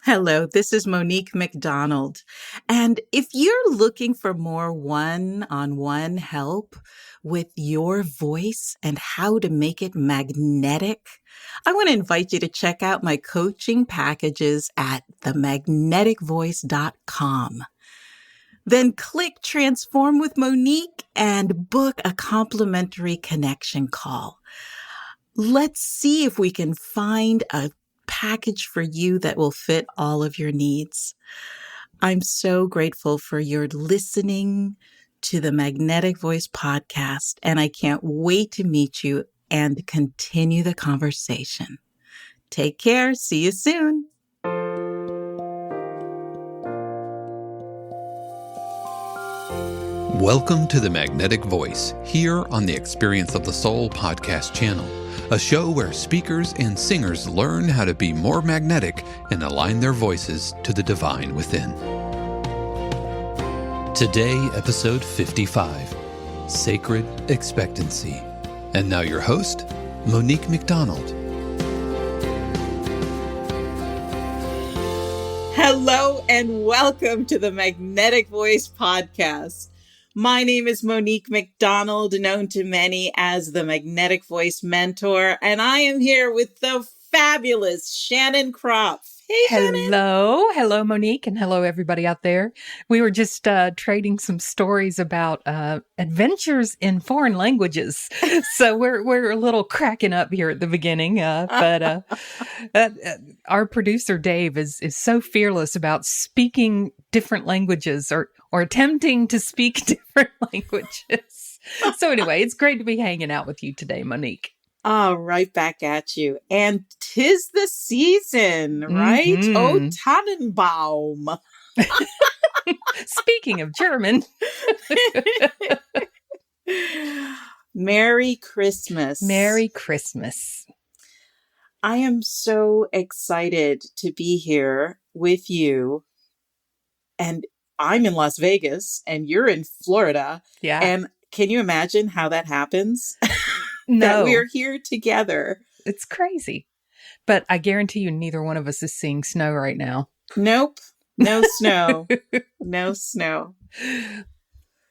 Hello, this is Monique McDonald. And if you're looking for more one-on-one help with your voice and how to make it magnetic, I want to invite you to check out my coaching packages at themagneticvoice.com. Then click Transform with Monique and book a complimentary connection call. Let's see if we can find a package for you that will fit all of your needs. I'm so grateful for your listening to the Magnetic Voice podcast, and I can't wait to meet you and continue the conversation. Take care. See you soon. Welcome to the Magnetic Voice, here on the Experience of the Soul podcast channel, a show where speakers and singers learn how to be more magnetic and align their voices to the divine within. Today, episode 55, Sacred Expectancy. And now your host, Monique McDonald. Hello and welcome to the Magnetic Voice podcast. My name is Monique McDonald, known to many as the Magnetic Voice Mentor, and I am here with the fabulous Shannon Kropf. Hey, Shannon. Hello, Monique, and hello, everybody out there. We were just trading some stories about adventures in foreign languages, so we're a little cracking up here at the beginning. But our producer Dave is so fearless about speaking different languages or attempting to speak different languages. So anyway, it's great to be hanging out with you today, Monique. Right back at you. And 'tis the season, right? Mm-hmm. Oh, Tannenbaum. Speaking of German. Merry Christmas. Merry Christmas. I am so excited to be here with you. And I'm in Las Vegas and you're in Florida. Yeah. And can you imagine how that happens? No. That we're here together. It's crazy. But I guarantee you neither one of us is seeing snow right now. Nope. No snow. No snow.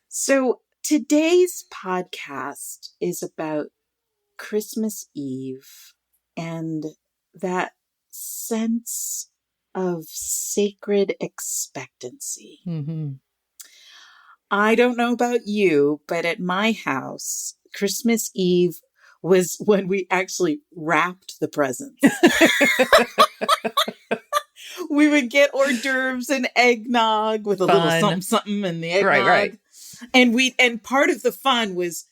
So today's podcast is about Christmas Eve and that sense of sacred expectancy. Mm-hmm. I don't know about you, but at my house, Christmas Eve was when we actually wrapped the presents. We would get hors d'oeuvres and eggnog with a little something in the eggnog. Right. And part of the fun was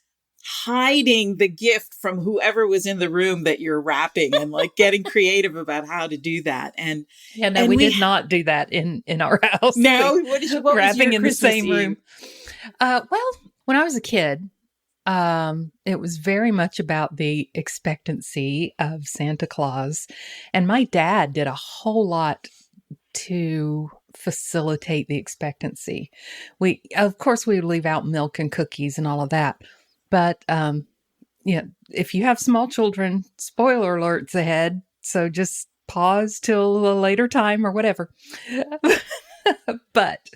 hiding the gift from whoever was in the room that you're wrapping and like getting creative about how to do that. And we did not do that in our house. No, what wrapping was your in Christmas the same Eve? room. Well, when I was a kid, it was very much about the expectancy of Santa Claus. And my dad did a whole lot to facilitate the expectancy. Of course, we would leave out milk and cookies and all of that. But, if you have small children, spoiler alerts ahead. So just pause till a later time or whatever. But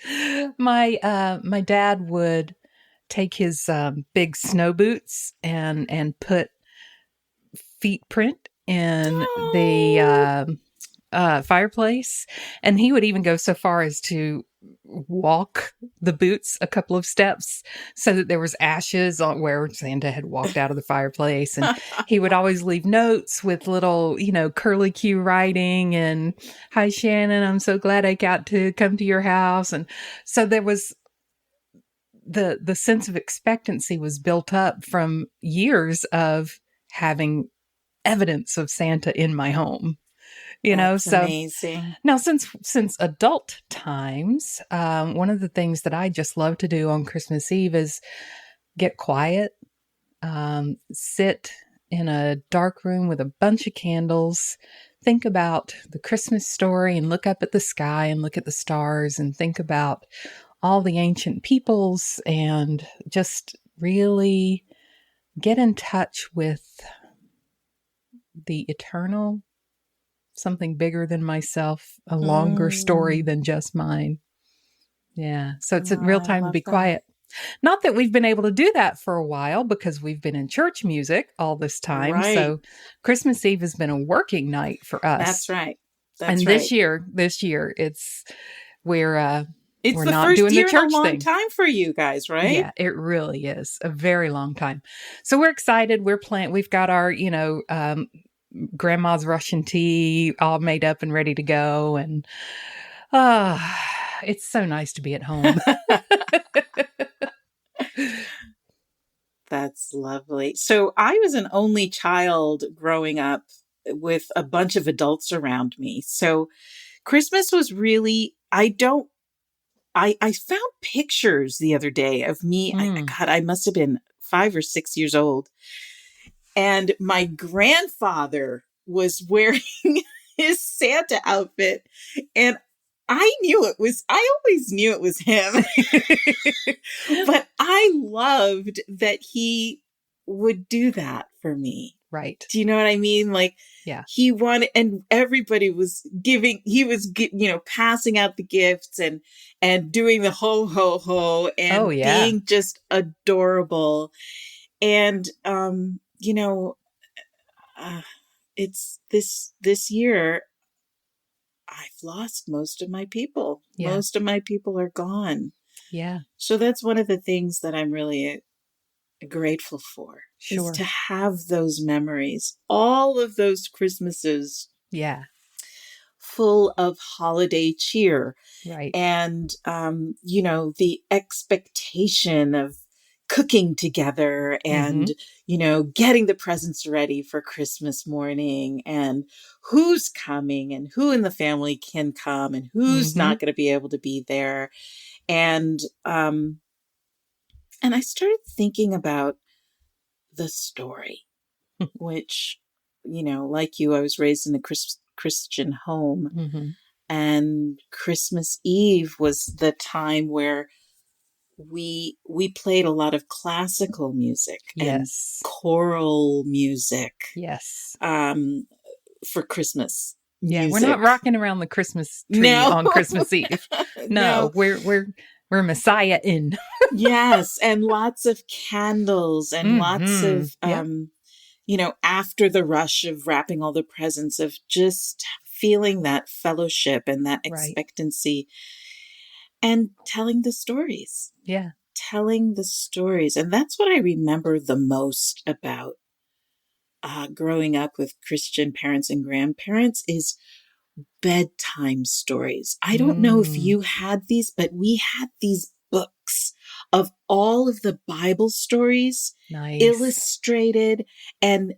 my dad would take his big snow boots and put feet print in the fireplace, and he would even go so far as to walk the boots a couple of steps so that there was ashes on where Santa had walked out of the fireplace. And he would always leave notes with little, curly Q writing and, "Hi, Shannon, I'm so glad I got to come to your house." And so there was the sense of expectancy was built up from years of having evidence of Santa in my home. That's so amazing. Now, since adult times, one of the things that I just love to do on Christmas Eve is get quiet, sit in a dark room with a bunch of candles, think about the Christmas story and look up at the sky and look at the stars and think about all the ancient peoples and just really get in touch with the eternal something bigger than myself, a longer story than just mine. Yeah. So it's a real I time to love be that. quiet. Not that we've been able to do that for a while because we've been in church music all this time. Right. So Christmas Eve has been a working night for us. That's right. And this year, we're It's we're the not first doing year the in a church long thing. time for you guys, right? Yeah, it really is a very long time. So we're excited. We've got our, grandma's Russian tea all made up and ready to go. And it's so nice to be at home. That's lovely. So I was an only child growing up with a bunch of adults around me. So Christmas was really, I found pictures the other day of me. I must have been 5 or 6 years old. And my grandfather was wearing his Santa outfit. And I always knew it was him. But I loved that he would do that for me. Right. Do you know what I mean? Like, yeah, he wanted, and everybody was passing out the gifts and doing the ho, ho, ho and being just adorable. And, it's this year, I've lost most of my people. Yeah. Most of my people are gone. Yeah. So that's one of the things that I'm really grateful for. Sure. Is to have those memories. All of those Christmases. Yeah. Full of holiday cheer. Right. And, the expectation of cooking together and, getting the presents ready for Christmas morning and who's coming and who in the family can come and who's not going to be able to be there. And I started thinking about the story, which, like you, I was raised in a Christian home. And Christmas Eve was the time where we played a lot of classical music and choral music. Yes. For Christmas. Yeah, we're not rocking around the Christmas tree on Christmas Eve. No, we're Messiah in. Yes, and lots of candles and lots of after the rush of wrapping all the presents, of just feeling that fellowship and that expectancy and telling the stories. Yeah. Telling the stories. And that's what I remember the most about growing up with Christian parents and grandparents is bedtime stories. I don't know if you had these, but we had these books of all of the Bible stories, illustrated, and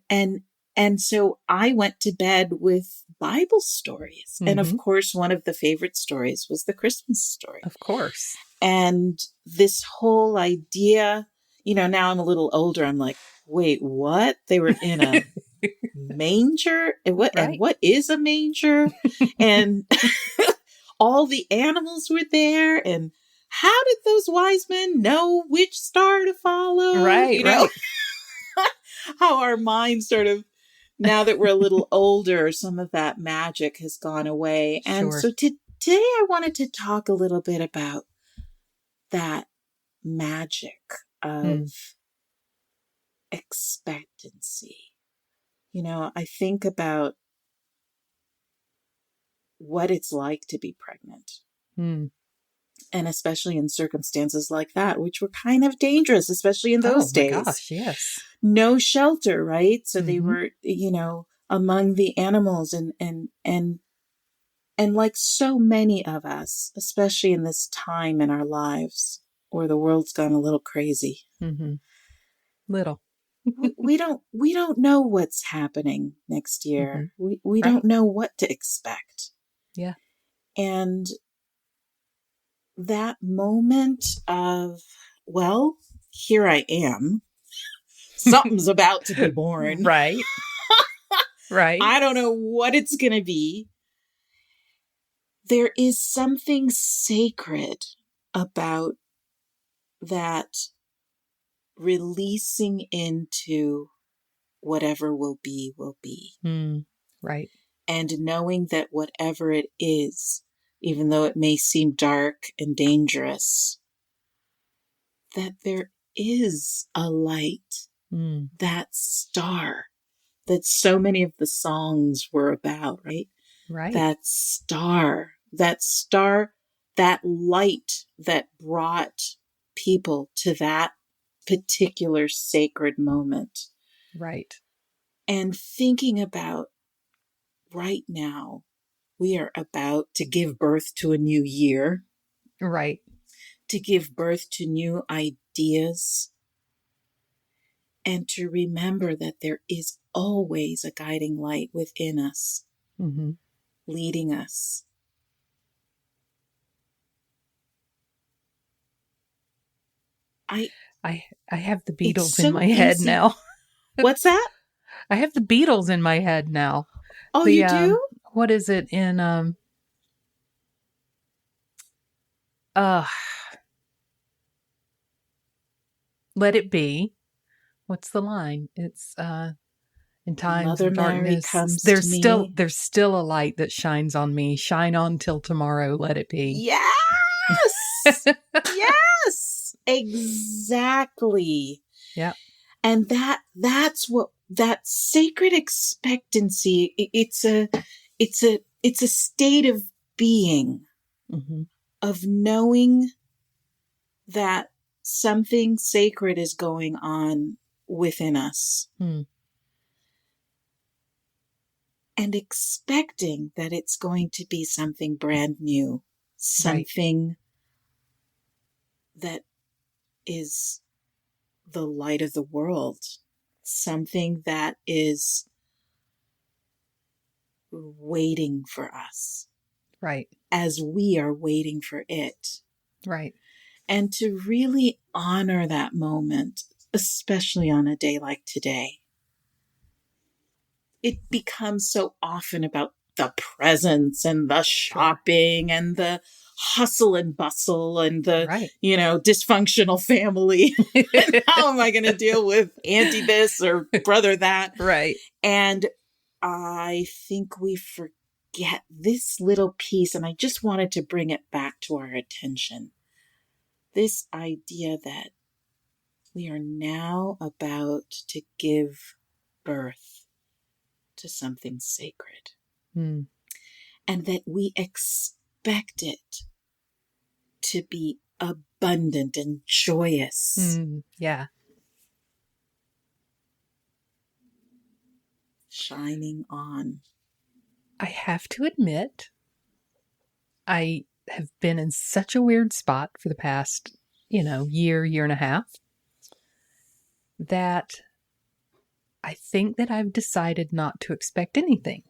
so I went to bed with Bible stories. And of course, one of the favorite stories was the Christmas story. Of course. And this whole idea, now I'm a little older, I'm like, wait, what? They were in a manger? And what is a manger? And all the animals were there. And how did those wise men know which star to follow? Right, right. How our minds sort of, now that we're a little older, some of that magic has gone away. And so today I wanted to talk a little bit about that magic of expectancy. I think about what it's like to be pregnant. And especially in circumstances like that, which were kind of dangerous, especially in those days. Oh my gosh, yes. No shelter, right? So they were, among the animals and like so many of us, especially in this time in our lives where the world's gone a little crazy. Little. we don't know what's happening next year. We don't know what to expect. Yeah. And that moment of, well, here I am. Something's about to be born. Right. Right. I don't know what it's going to be. There is something sacred about that releasing into whatever will be, will be. Right. and knowing that whatever it is, even though it may seem dark and dangerous, that there is a light, that star that so many of the songs were about, right? Right. That star, that light that brought people to that particular sacred moment. Right. And thinking about right now, we are about to give birth to a new year. Right. To give birth to new ideas. And to remember that there is always a guiding light within us, leading us. I have the Beatles so in my head now. What's that? I have the Beatles in my head now. Oh, you do? What is it in Let It Be? What's the line? It's in times Mother of Mary darkness, comes there's to still me. there's still a light that shines on me. Shine on till tomorrow, let it be. Yes. Yes. Exactly. Yeah. And that's what that sacred expectancy, it's a state of being, of knowing that something sacred is going on within us. And expecting that it's going to be something brand new, something that is the light of the world, something that is waiting for us. Right. As we are waiting for it. Right. And to really honor that moment, especially on a day like today. It becomes so often about the presents and the shopping and the hustle and bustle and the, dysfunctional family. And how am I going to deal with auntie this or brother that? Right. And I think we forget this little piece, and I just wanted to bring it back to our attention. This idea that we are now about to give birth to something sacred. And that we expect it to be abundant and joyous. Yeah. Shining on. I have to admit, I have been in such a weird spot for the past, year and a half, that I think that I've decided not to expect anything.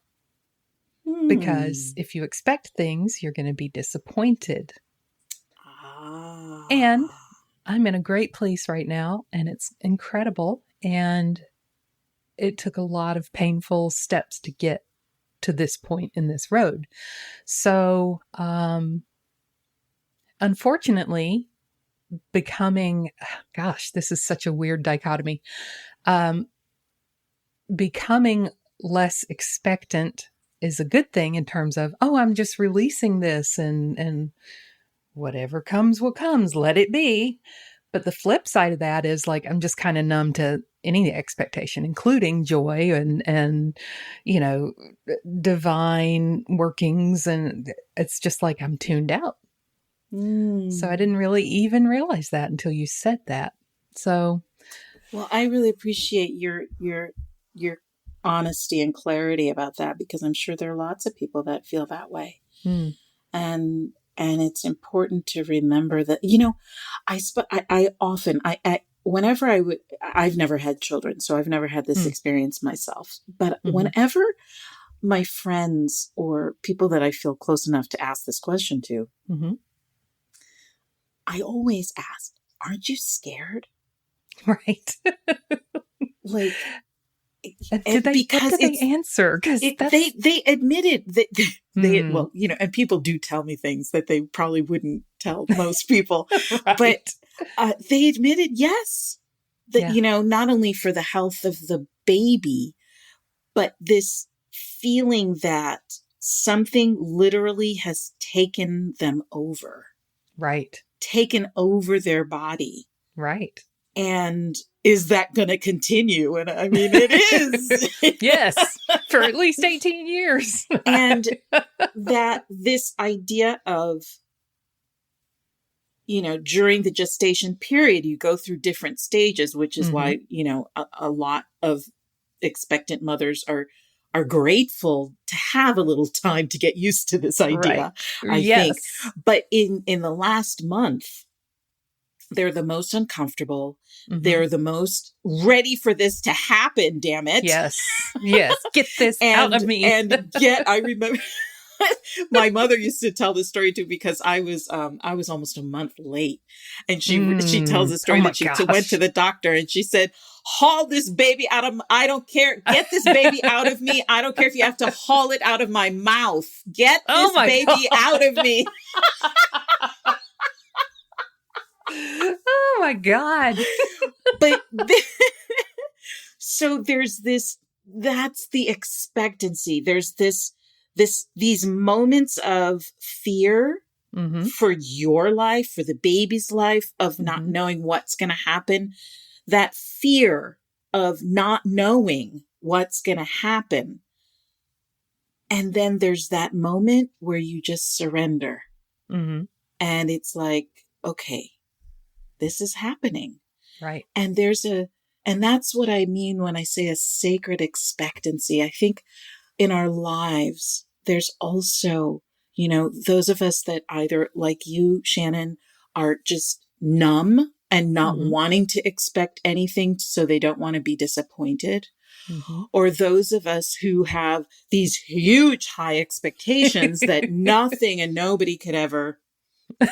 Because if you expect things, you're going to be disappointed. And I'm in a great place right now, and it's incredible. And it took a lot of painful steps to get to this point in this road. So, unfortunately, becoming, this is such a weird dichotomy. Becoming less expectant is a good thing in terms of, I'm just releasing this and whatever comes, what comes, let it be. But the flip side of that is like, I'm just kind of numb to any expectation, including joy and, divine workings. And it's just like, I'm tuned out. So I didn't really even realize that until you said that. So. Well, I really appreciate your honesty and clarity about that, because I'm sure there are lots of people that feel that way. And it's important to remember that, I've never had children, so I've never had this experience myself. But whenever my friends or people that I feel close enough to ask this question to, I always ask, aren't you scared? Right. Like, what did they answer? Because they admitted that and people do tell me things that they probably wouldn't tell most people, right. But they admitted, yes, that, not only for the health of the baby, but this feeling that something literally has taken them over, Right. taken over their body. Right. And is that going to continue? And I mean, it is. Yes. For at least 18 years. And that this idea of, you know, during the gestation period, you go through different stages, which is why, you know, a lot of expectant mothers are grateful to have a little time to get used to this idea, I think. But in the last month, they're the most uncomfortable. They're the most ready for this to happen, damn it. Yes. Yes. Get this out of me. And yet I remember my mother used to tell this story too, because I was almost a month late. And she tells the story that she went to the doctor and she said, haul this baby out of, I don't care. Get this baby out of me. I don't care if you have to haul it out of my mouth. Get this baby out of me. Oh my God. But so there's this, that's the expectancy. There's these moments of fear for your life, for the baby's life, of not knowing what's going to happen. That fear of not knowing what's going to happen. And then there's that moment where you just surrender. And it's like, okay, this is happening. Right. And and that's what I mean when I say a sacred expectancy. I think in our lives, there's also, you know, those of us that either, like you, Shannon, are just numb and not wanting to expect anything so they don't want to be disappointed. Or those of us who have these huge high expectations that nothing and nobody could ever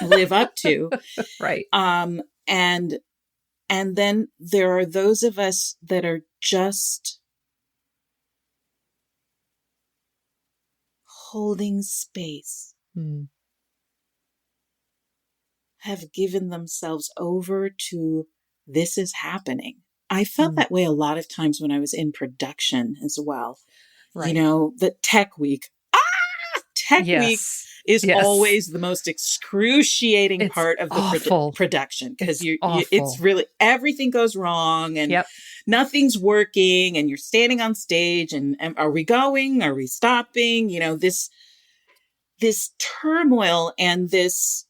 live up to. Right. And then there are those of us that are just holding space, have given themselves over to this is happening. I felt that way a lot of times when I was in production as well. Right. You know, the tech week. Tech week is always the most excruciating part of the production, because it's really, everything goes wrong and nothing's working and you're standing on stage and are we going? Are we stopping? You know, this turmoil and this,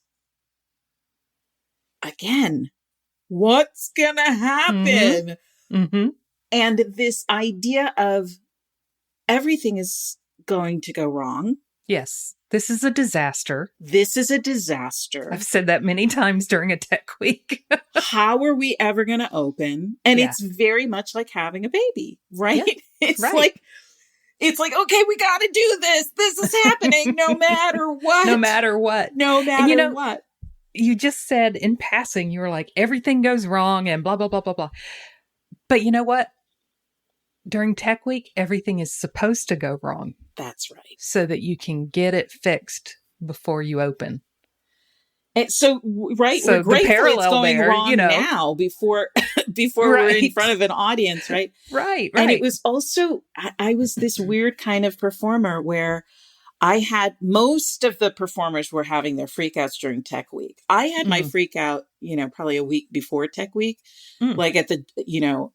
again, what's going to happen? And this idea of everything is going to go wrong. Yes. This is a disaster. This is a disaster. I've said that many times during a tech week. How are we ever going to open? And it's very much like having a baby, right? Yeah. It's like, okay, we got to do this. This is happening no matter what. No matter what. No matter what. You just said in passing, you were like, everything goes wrong and blah, blah, blah, blah, blah. But you know what? During tech week, everything is supposed to go wrong. That's right. So that you can get it fixed before you open. And so, right, so we're grateful it's going there, wrong now before we're in front of an audience, right? Right. And it was also, I was this weird kind of performer where I had, most of the performers were having their freakouts during tech week. I had my freak out, you know, probably a week before tech week, like at the, you know,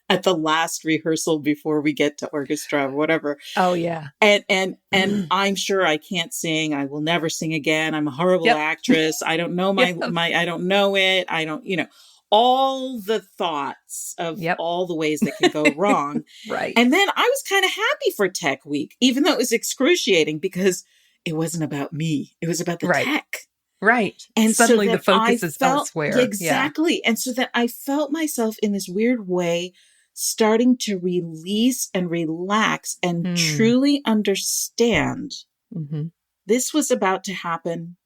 at the last rehearsal before we get to orchestra or whatever. Oh yeah. And I'm sure I can't sing. I will never sing again. I'm a horrible actress. I don't know I don't know it. I don't, you know, all the thoughts of all the ways that can go wrong. Right. And then I was kind of happy for tech week, even though it was excruciating because it wasn't about me. It was about the tech. Right. And suddenly so the focus is elsewhere. Exactly. Yeah. And so that I felt myself in this weird way starting to release and relax and truly understand this was about to happen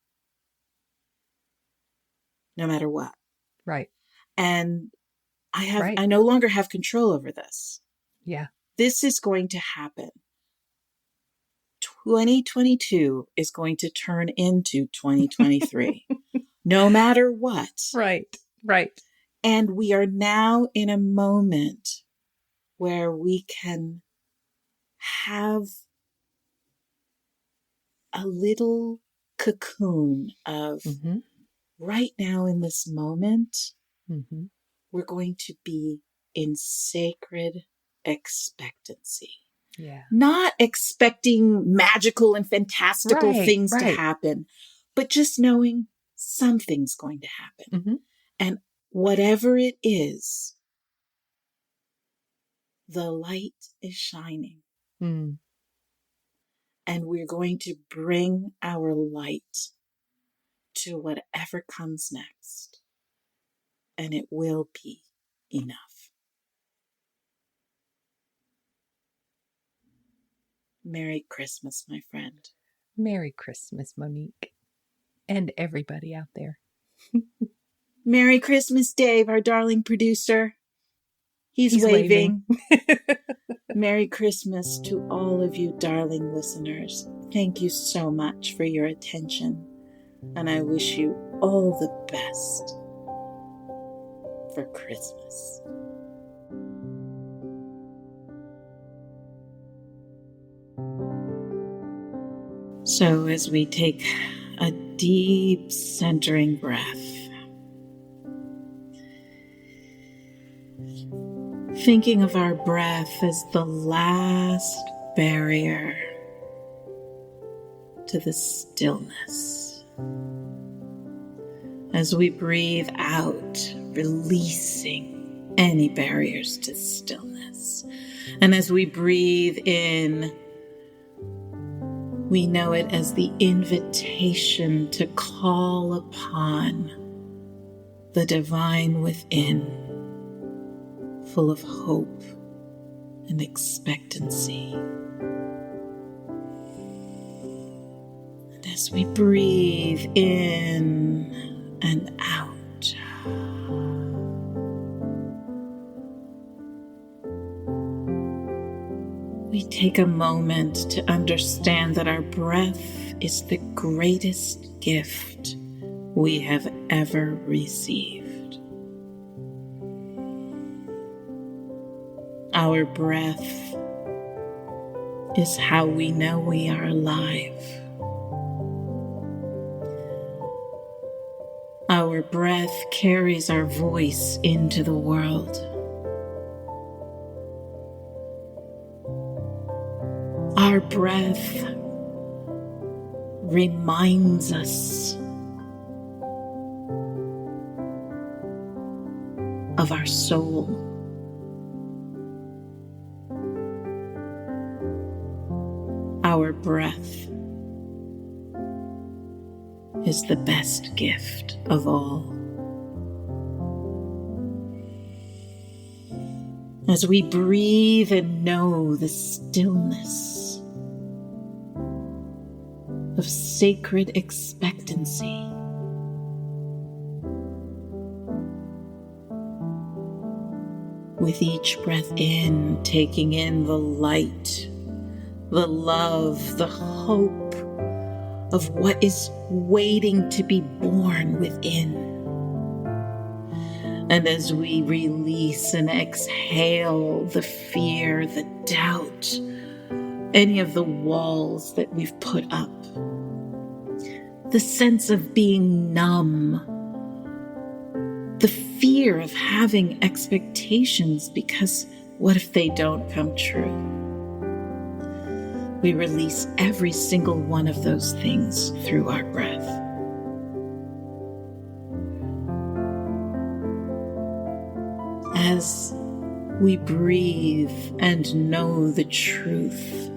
no matter what. Right. And I no longer have control over this. Yeah. This is going to happen. 2022 is going to turn into 2023, no matter what. Right. Right. And we are now in a moment where we can have a little cocoon of Mm-hmm. right now in this moment, Mm-hmm. we're going to be in sacred expectancy. Yeah. Not expecting magical and fantastical Right, things to right. happen, but just knowing something's going to happen. Mm-hmm. And whatever it is, the light is shining. Mm. And we're going to bring our light to whatever comes next. And it will be enough. Merry Christmas, my friend. Merry Christmas, Monique. And everybody out there. Merry Christmas, Dave, our darling producer. He's waving. Merry Christmas to all of you darling listeners. Thank you so much for your attention. And I wish you all the best for Christmas. So as we take a deep centering breath, thinking of our breath as the last barrier to the stillness. As we breathe out, releasing any barriers to stillness. And as we breathe in, we know it as the invitation to call upon the divine within, full of hope and expectancy. And as we breathe in and out, we take a moment to understand that our breath is the greatest gift we have ever received. Our breath is how we know we are alive. Our breath carries our voice into the world. Our breath reminds us of our soul. Our breath is the best gift of all. As we breathe and know the stillness of sacred expectancy, with each breath in, taking in the light, the love, the hope of what is waiting to be born within. And as we release and exhale the fear, the doubt, any of the walls that we've put up, the sense of being numb, the fear of having expectations because what if they don't come true? We release every single one of those things through our breath. As we breathe and know the truth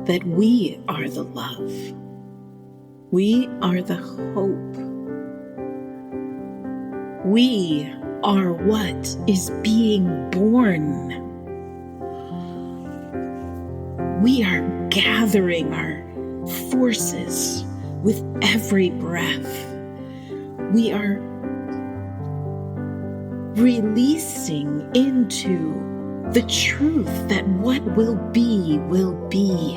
that we are the love, we are the hope, we are what is being born. We are gathering our forces with every breath. We are releasing into the truth that what will be will be.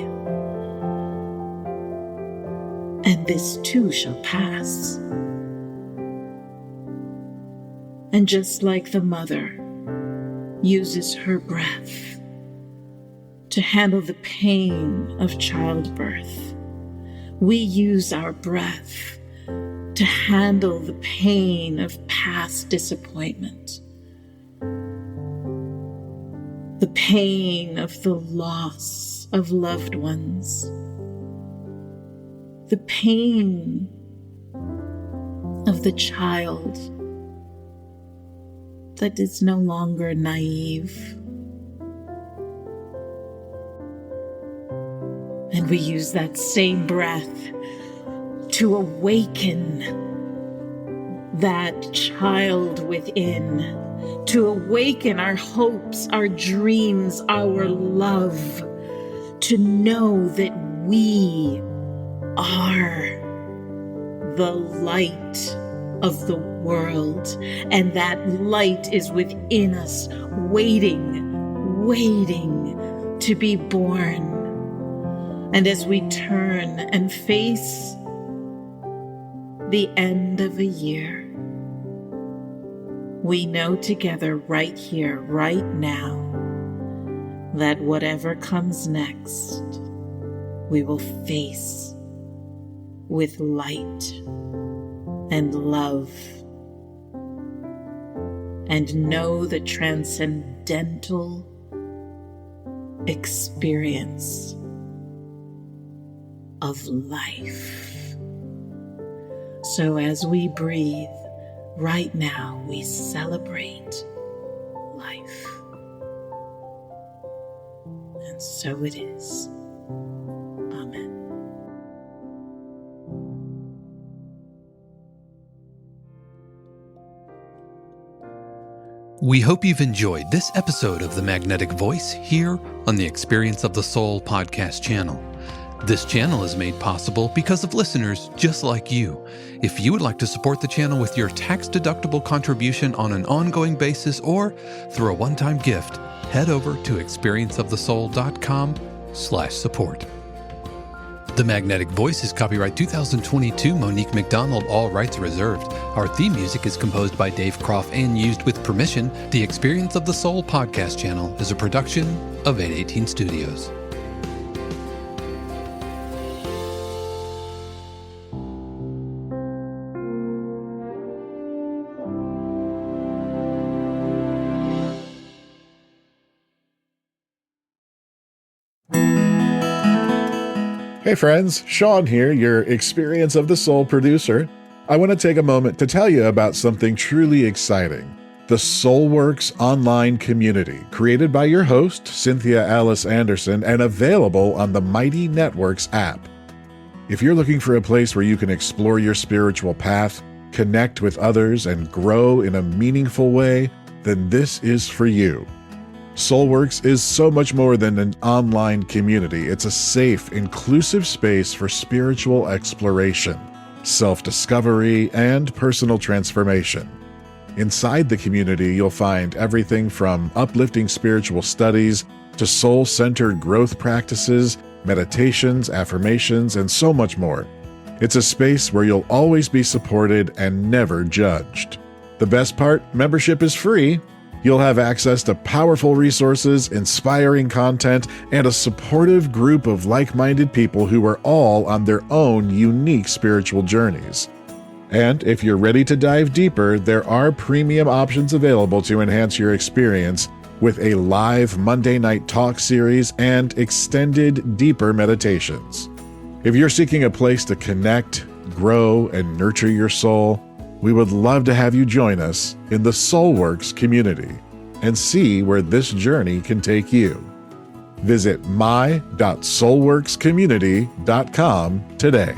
And this too shall pass. And just like the mother uses her breath to handle the pain of childbirth. We use our breath to handle the pain of past disappointment, the pain of the loss of loved ones, the pain of the child that is no longer naive. And we use that same breath to awaken that child within, to awaken our hopes, our dreams, our love, to know that we are the light of the world, and that light is within us, waiting to be born. And as we turn and face the end of a year, we know together right here, right now, that whatever comes next, we will face with light and love, and know the transcendental experience of life. So as we breathe right now, we celebrate life. And so it is. Amen. We hope you've enjoyed this episode of The Magnetic Voice here on the Experience of the Soul podcast channel. This channel is made possible because of listeners just like you. If you would like to support the channel with your tax-deductible contribution on an ongoing basis or through a one-time gift, head over to experienceofthesoul.com/support. The Magnetic Voice is copyright 2022 Monique McDonald, all rights reserved. Our theme music is composed by Dave Kropf and used with permission. The Experience of the Soul podcast channel is a production of 818 Studios. Hey friends, Sean here, your Experience of the Soul producer. I want to take a moment to tell you about something truly exciting. The Soulworks online community, created by your host, Cynthia Alice Anderson, and available on the Mighty Networks app. If you're looking for a place where you can explore your spiritual path, connect with others, and grow in a meaningful way, then this is for you. Soulworks is so much more than an online community. It's a safe, inclusive space for spiritual exploration, self-discovery, and personal transformation. Inside the community, you'll find everything from uplifting spiritual studies to soul-centered growth practices, meditations, affirmations, and so much more. It's a space where you'll always be supported and never judged. The best part, membership is free. You'll have access to powerful resources, inspiring content, and a supportive group of like-minded people who are all on their own unique spiritual journeys. And if you're ready to dive deeper, there are premium options available to enhance your experience with a live Monday night talk series and extended, deeper meditations. If you're seeking a place to connect, grow, and nurture your soul, we would love to have you join us in the Soulworks community and see where this journey can take you. Visit my.soulworkscommunity.com today.